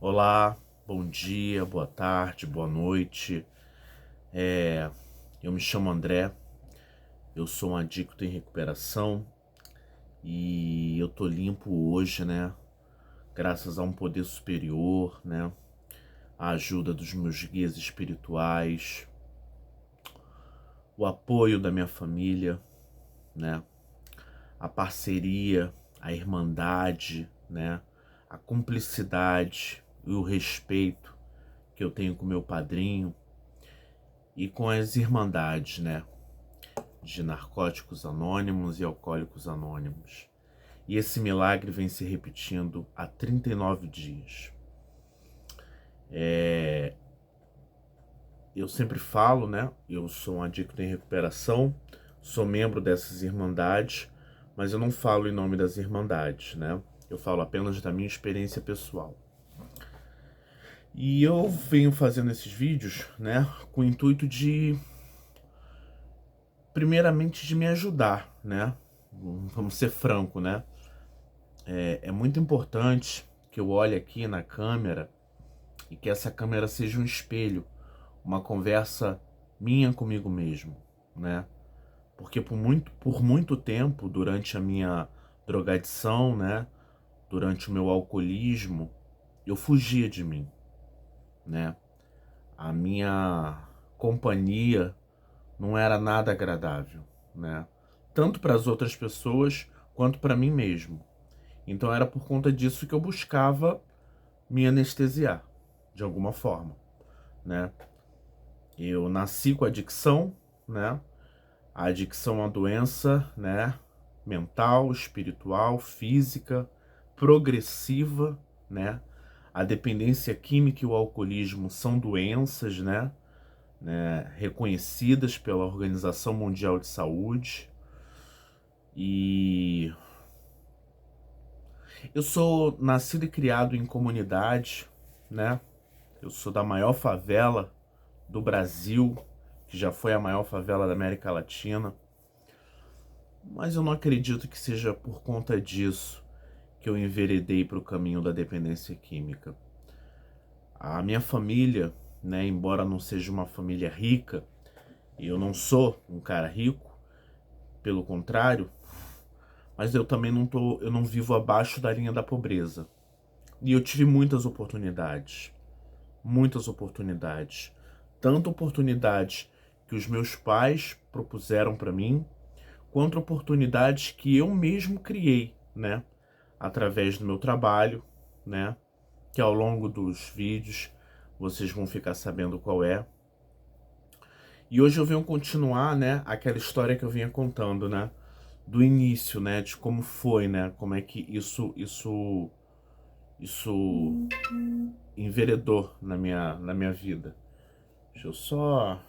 Olá, bom dia, boa tarde, boa noite. Eu me chamo André, eu sou um adicto em recuperação e eu tô limpo hoje, né? Graças a um poder superior, né? A ajuda dos meus guias espirituais, o apoio da minha família, né? A parceria, a irmandade, né? A cumplicidade e o respeito que eu tenho com meu padrinho e com as irmandades, né? De Narcóticos Anônimos e Alcoólicos Anônimos. E esse milagre vem se repetindo há 39 dias. Eu sempre falo, né? Eu sou um adicto em recuperação, sou membro dessas irmandades, mas eu não falo em nome das irmandades, né? Eu falo apenas da minha experiência pessoal. E eu venho fazendo esses vídeos, né, com o intuito de, primeiramente, de me ajudar, né? Vamos ser franco, né? É muito importante que eu olhe aqui na câmera e que essa câmera seja um espelho, uma conversa minha comigo mesmo, né? Porque por muito tempo, durante a minha drogadição, né? Durante o meu alcoolismo, eu fugia de mim, né? A minha companhia não era nada agradável, né? Tanto para as outras pessoas quanto para mim mesmo. Então era por conta disso que eu buscava me anestesiar, de alguma forma, né? Eu nasci com adicção, né? A adicção é uma doença, né? Mental, espiritual, física, progressiva, né? A dependência química e o alcoolismo são doenças, né? Reconhecidas pela Organização Mundial de Saúde. E eu sou nascido e criado em comunidade, né? Eu sou da maior favela do Brasil, que já foi a maior favela da América Latina. Mas eu não acredito que seja por conta disso que eu enveredei para o caminho da dependência química. A minha família, né, embora não seja uma família rica, e eu não sou um cara rico, pelo contrário, mas eu não vivo abaixo da linha da pobreza. E eu tive muitas oportunidades. Tanto oportunidades que os meus pais propuseram para mim, quanto oportunidades que eu mesmo criei, né? Através do meu trabalho, né? Que ao longo dos vídeos vocês vão ficar sabendo qual é. E hoje eu venho continuar, né? Aquela história que eu vinha contando, né? Do início, né? De como foi, né? Como é que isso enveredou na minha vida. Deixa eu só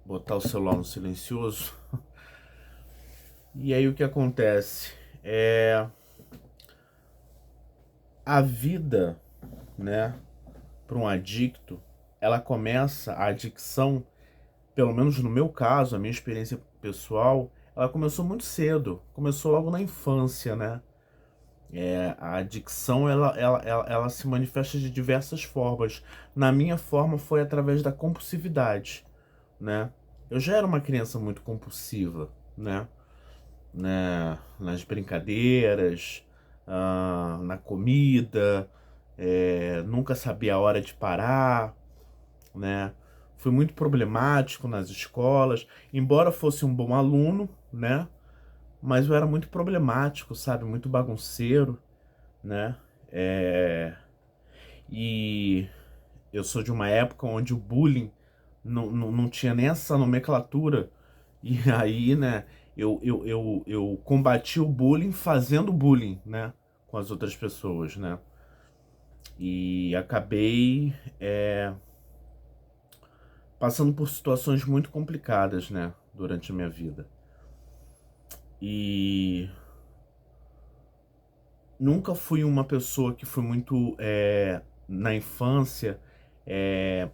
botar o celular no silencioso. E aí o que acontece? A vida, né, para um adicto, ela começa, a adicção, pelo menos no meu caso, a minha experiência pessoal, ela começou muito cedo, começou logo na infância, né? A adicção, ela se manifesta de diversas formas. Na minha forma foi através da compulsividade, né? Eu já era uma criança muito compulsiva, né? Nas brincadeiras, na comida, nunca sabia a hora de parar, né? Fui muito problemático nas escolas, embora fosse um bom aluno, né? Mas eu era muito problemático, sabe? Muito bagunceiro, né? É, E eu sou de uma época onde o bullying não tinha nem essa nomenclatura. E aí, né, eu combati o bullying fazendo bullying, né? Com as outras pessoas, né? E acabei passando por situações muito complicadas, né? Durante a minha vida. E nunca fui uma pessoa que foi muito, na infância, é,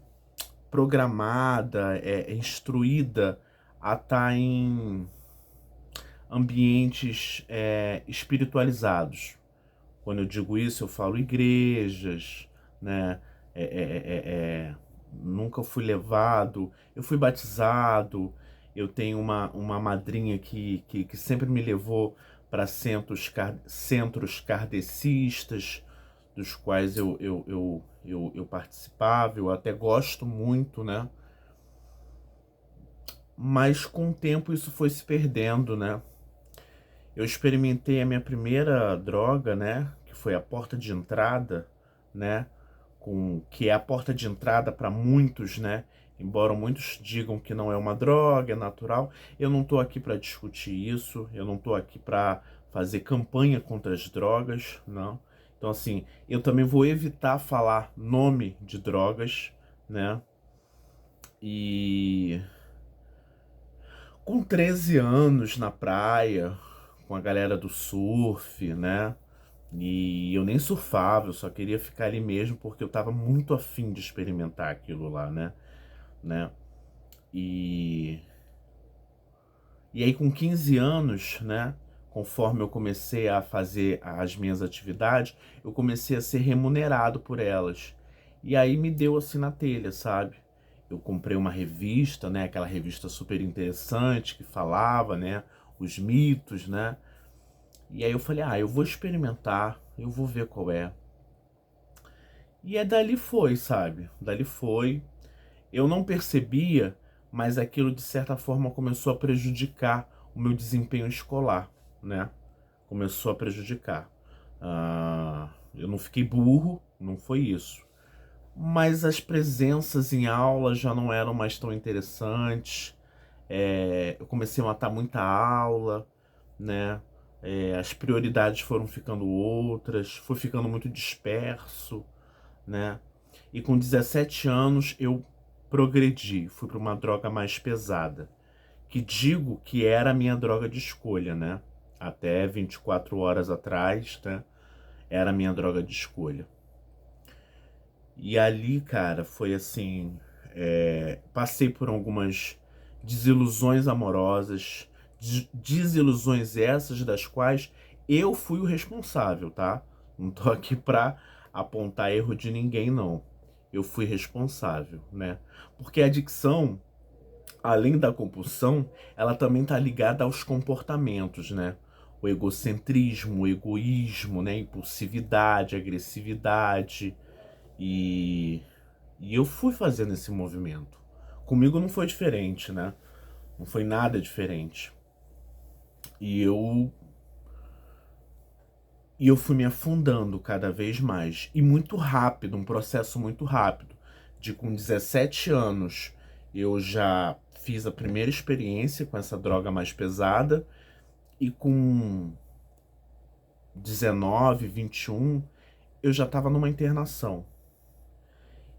programada, instruída a estar em ambientes espiritualizados. Quando eu digo isso, eu falo igrejas, né? É, é, é, é, Nunca fui levado, eu fui batizado, eu tenho uma madrinha que sempre me levou para centros kardecistas, dos quais eu participava, eu até gosto muito, né? Mas com o tempo isso foi se perdendo, né? Eu experimentei a minha primeira droga, né? Que foi a porta de entrada, né? Que é a porta de entrada para muitos, né? Embora muitos digam que não é uma droga, é natural, eu não estou aqui para discutir isso, eu não estou aqui para fazer campanha contra as drogas, não. Então, assim, eu também vou evitar falar nome de drogas, né? E com 13 anos na praia, com a galera do surf, né? E eu nem surfava, eu só queria ficar ali mesmo porque eu tava muito afim de experimentar aquilo lá, né? E, e aí com 15 anos, né? Conforme eu comecei a fazer as minhas atividades, eu comecei a ser remunerado por elas. E aí me deu assim na telha, sabe? Eu comprei uma revista, né? Aquela revista super interessante que falava, né? Os mitos, né? E aí eu falei, eu vou experimentar, eu vou ver qual é. E é dali foi, sabe? Dali foi. Eu não percebia, mas aquilo de certa forma começou a prejudicar o meu desempenho escolar, né? Começou a prejudicar. Eu não fiquei burro, não foi isso. Mas as presenças em aula já não eram mais tão interessantes. Eu comecei a matar muita aula, né? As prioridades foram ficando outras, fui ficando muito disperso, né? E com 17 anos eu progredi, fui para uma droga mais pesada, que digo que era a minha droga de escolha, né? Até 24 horas atrás, né? Era a minha droga de escolha. E ali, cara, foi assim, passei por algumas desilusões amorosas, desilusões essas das quais eu fui o responsável, tá? Não tô aqui pra apontar erro de ninguém, não. Eu fui responsável, né? Porque a adicção, além da compulsão, ela também tá ligada aos comportamentos, né? O egocentrismo, o egoísmo, né? Impulsividade, agressividade. E, e eu fui fazendo esse movimento. Comigo não foi diferente, né? Não foi nada diferente. E eu e eu fui me afundando cada vez mais. E muito rápido, um processo muito rápido. De com 17 anos, eu já fiz a primeira experiência com essa droga mais pesada. E com 19, 21, eu já estava numa internação.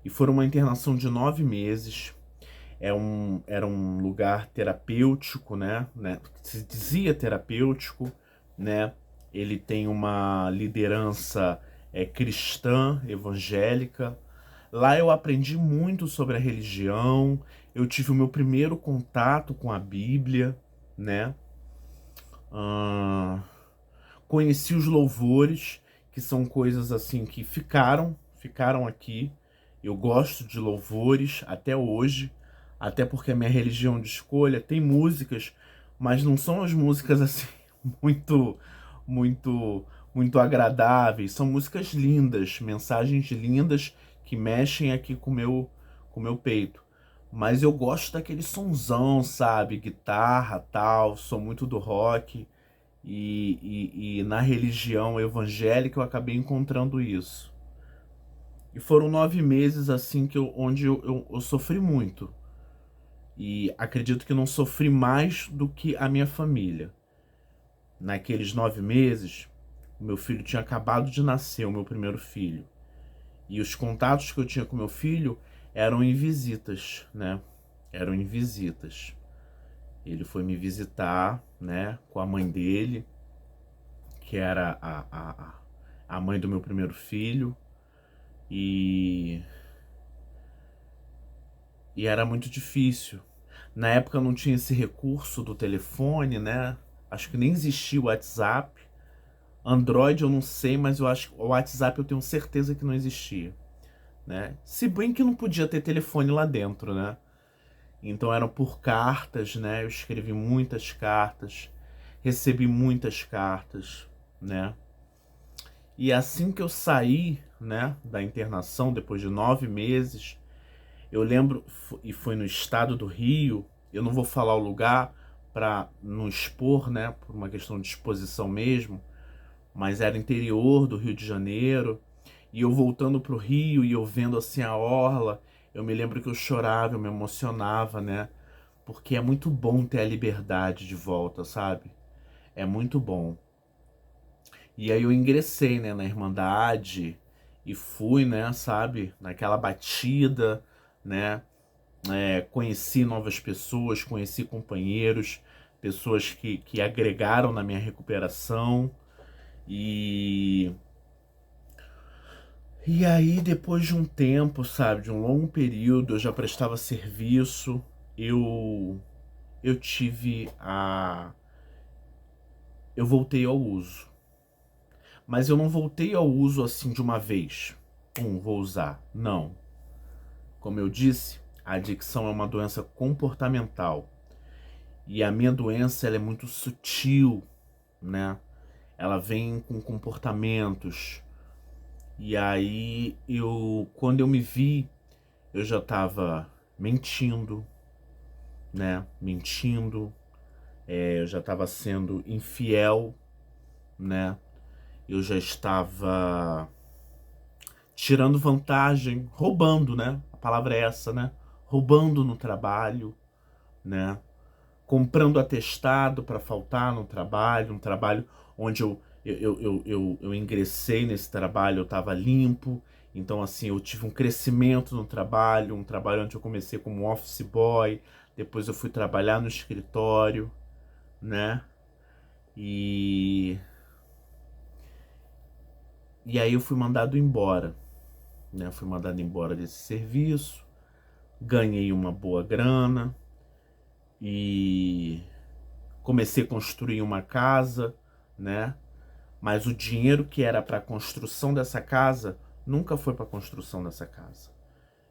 E foi uma internação de 9 meses. Era um lugar terapêutico, né? Se dizia terapêutico, né? Ele tem uma liderança cristã, evangélica. Lá eu aprendi muito sobre a religião. Eu tive o meu primeiro contato com a Bíblia, né? Ah, conheci os louvores, que são coisas assim que ficaram aqui. Eu gosto de louvores até hoje, até porque a minha religião de escolha tem músicas, mas não são as músicas assim muito, muito, muito agradáveis. São músicas lindas, mensagens lindas que mexem aqui com o meu peito. Mas eu gosto daquele sonzão, sabe? Guitarra, tal. Sou muito do rock. E na religião evangélica eu acabei encontrando isso. E foram 9 meses assim onde eu sofri muito. E acredito que não sofri mais do que a minha família. Naqueles 9 meses, o meu filho tinha acabado de nascer, o meu primeiro filho. E os contatos que eu tinha com meu filho eram em visitas, né? Eram em visitas. Ele foi me visitar, né? Com a mãe dele, que era a mãe do meu primeiro filho. E, e era muito difícil. Na época não tinha esse recurso do telefone, né? Acho que nem existia o WhatsApp. Android eu não sei, mas eu acho que o WhatsApp eu tenho certeza que não existia, né? Se bem que não podia ter telefone lá dentro, né? Então eram por cartas, né? Eu escrevi muitas cartas, recebi muitas cartas, né? E assim que eu saí, né, da internação, depois de 9 meses, eu lembro, e foi no estado do Rio, eu não vou falar o lugar para não expor, né, por uma questão de exposição mesmo, mas era interior do Rio de Janeiro, e eu voltando pro Rio e eu vendo assim a orla, eu me lembro que eu chorava, eu me emocionava, né, porque é muito bom ter a liberdade de volta, sabe? É muito bom. E aí eu ingressei, né, na Irmandade e fui, né, sabe, naquela batida, né, conheci novas pessoas, conheci companheiros, pessoas que agregaram na minha recuperação e e aí depois de um tempo, sabe, de um longo período, eu já prestava serviço, eu eu tive a eu voltei ao uso. Mas eu não voltei ao uso assim de uma vez. Vou usar. Não. Como eu disse, a adicção é uma doença comportamental. E a minha doença ela é muito sutil, né? Ela vem com comportamentos. E aí quando eu me vi, eu já estava mentindo, né? Mentindo. Eu já estava sendo infiel, né? Eu já estava tirando vantagem, roubando, né? A palavra é essa, né? Roubando no trabalho, né? Comprando atestado para faltar no trabalho, um trabalho onde eu ingressei nesse trabalho, eu estava limpo, então assim, eu tive um crescimento no trabalho, um trabalho onde eu comecei como office boy, depois eu fui trabalhar no escritório, né? E, e aí eu fui mandado embora, né? Fui mandado embora desse serviço, ganhei uma boa grana e comecei a construir uma casa, né? Mas o dinheiro que era para a construção dessa casa nunca foi para a construção dessa casa.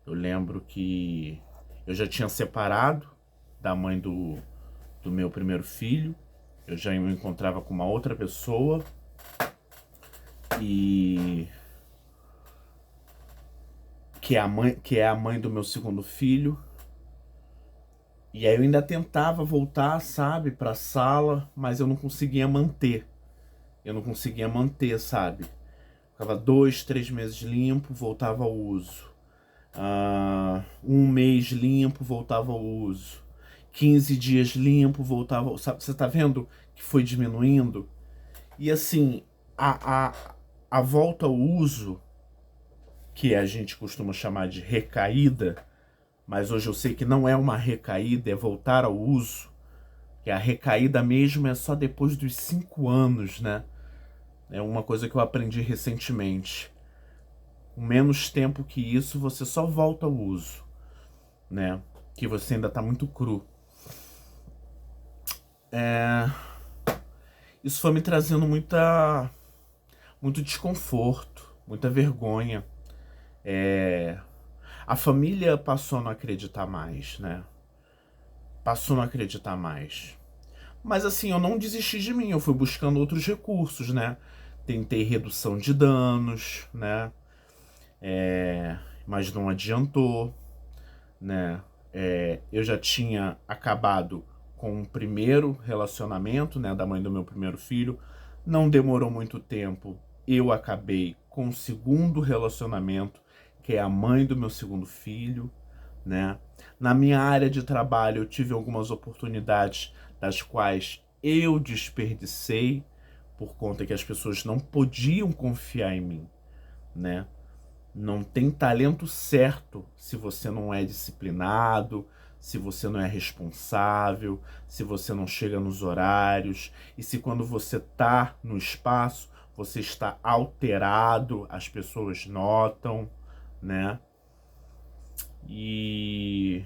Eu lembro que eu já tinha separado da mãe do meu primeiro filho, eu já me encontrava com uma outra pessoa e que é a mãe do meu segundo filho. E aí eu ainda tentava voltar, sabe, para a sala, mas eu não conseguia manter. Eu não conseguia manter, sabe? Ficava 2, 3 meses limpo, voltava ao uso. 1 mês limpo, voltava ao uso. 15 dias limpo, voltava. Sabe, você tá vendo que foi diminuindo? E assim, a volta ao uso, que a gente costuma chamar de recaída, mas hoje eu sei que não é uma recaída, é voltar ao uso. Que a recaída mesmo é só depois dos 5 anos, né? É uma coisa que eu aprendi recentemente. Com menos tempo que isso, você só volta ao uso, né? Que você ainda tá muito cru. Isso foi me trazendo muito desconforto, muita vergonha. A família passou a não acreditar mais, né? Passou a não acreditar mais. Mas assim, eu não desisti de mim, eu fui buscando outros recursos, né? Tentei redução de danos, né? Mas não adiantou, né? Eu já tinha acabado com o primeiro relacionamento, né, da mãe do meu primeiro filho. Não demorou muito tempo, eu acabei com o segundo relacionamento, que é a mãe do meu segundo filho, né? Na minha área de trabalho eu tive algumas oportunidades das quais eu desperdicei por conta que as pessoas não podiam confiar em mim, né? Não tem talento certo se você não é disciplinado, se você não é responsável, se você não chega nos horários e se quando você tá no espaço você está alterado, as pessoas notam, né? E,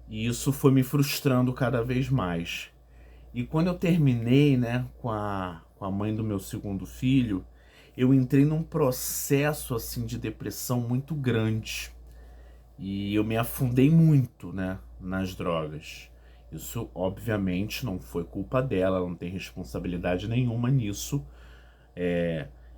e isso foi me frustrando cada vez mais. E quando eu terminei, né, com a mãe do meu segundo filho, eu entrei num processo assim de depressão muito grande. E eu me afundei muito, né, nas drogas. Isso, obviamente, não foi culpa dela, ela não tem responsabilidade nenhuma nisso.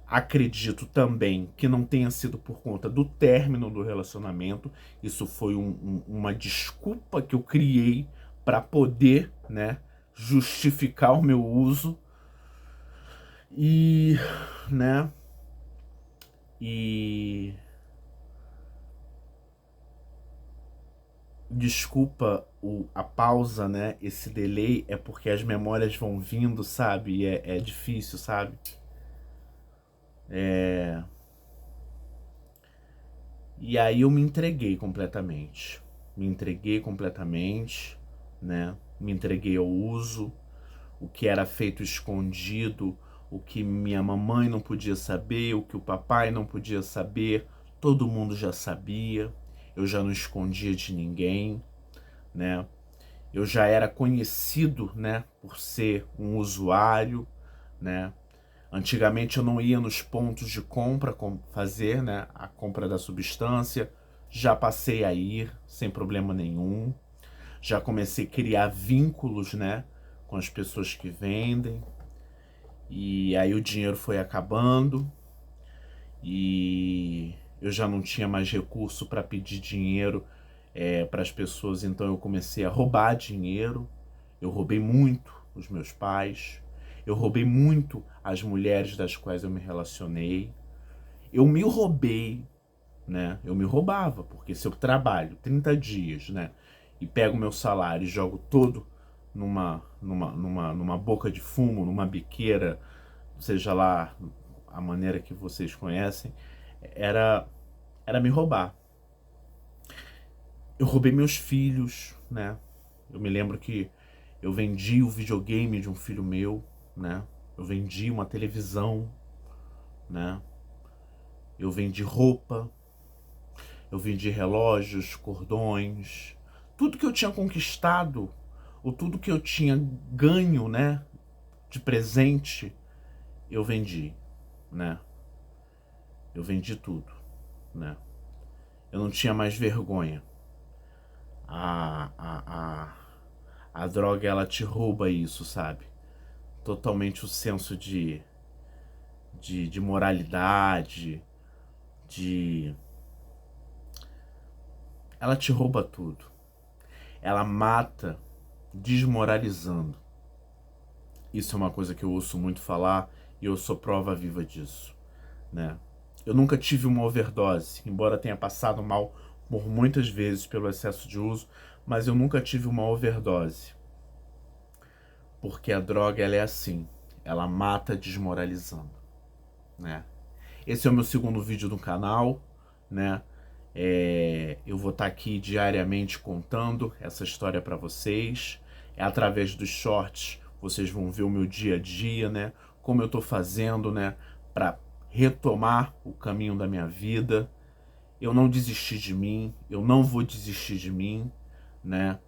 Acredito também que não tenha sido por conta do término do relacionamento. Isso foi uma desculpa que eu criei para poder, né, justificar o meu uso. E, né, e desculpa a pausa, né? Esse delay é porque as memórias vão vindo, sabe? E é difícil, sabe? E aí eu me entreguei completamente. Me entreguei completamente, né? Me entreguei ao uso, o que era feito escondido, o que minha mamãe não podia saber, o que o papai não podia saber, todo mundo já sabia. Eu já não escondia de ninguém, né? Eu já era conhecido, né, por ser um usuário, né? Antigamente eu não ia nos pontos de compra fazer, né, a compra da substância. Já passei a ir sem problema nenhum. Já comecei a criar vínculos, né, com as pessoas que vendem. E aí o dinheiro foi acabando e eu já não tinha mais recurso para pedir dinheiro para as pessoas, então eu comecei a roubar dinheiro. Eu roubei muito os meus pais, eu roubei muito as mulheres das quais eu me relacionei. Eu me roubei, né? Eu me roubava, porque se eu trabalho 30 dias, né, e pego meu salário e jogo todo numa boca de fumo, numa biqueira, seja lá a maneira que vocês conhecem, era, era me roubar. Eu roubei meus filhos, né? Eu me lembro que eu vendi o videogame de um filho meu, né? Eu vendi uma televisão, né? Eu vendi roupa, eu vendi relógios, cordões, tudo que eu tinha conquistado, ou tudo que eu tinha ganho, né, de presente, eu vendi, né? Eu vendi tudo, né? Eu não tinha mais vergonha. A, a, a droga, ela te rouba isso, sabe? Totalmente o senso de moralidade, de... Ela te rouba tudo. Ela mata desmoralizando. Isso é uma coisa que eu ouço muito falar e eu sou prova viva disso, né? Eu nunca tive uma overdose, embora tenha passado mal por muitas vezes pelo excesso de uso, mas eu nunca tive uma overdose. Porque a droga, ela é assim, ela mata desmoralizando, né? Esse é o meu segundo vídeo do canal, né? Eu vou estar aqui diariamente contando essa história para vocês. Através dos shorts, vocês vão ver o meu dia a dia, né? Como eu tô fazendo, né? Para retomar o caminho da minha vida. Eu não desisti de mim, eu não vou desistir de mim, né?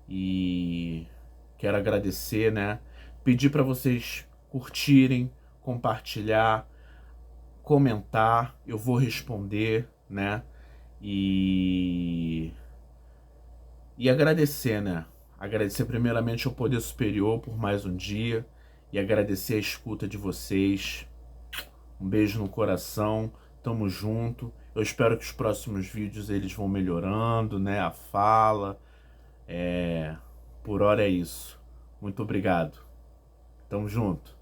E quero agradecer, né? Pedir para vocês curtirem, compartilhar, comentar, eu vou responder, né? E agradecer, né? Agradecer primeiramente ao Poder Superior por mais um dia e agradecer a escuta de vocês. Um beijo no coração, tamo junto. Eu espero que os próximos vídeos eles vão melhorando, né? A fala. Por hora é isso. Muito obrigado. Tamo junto.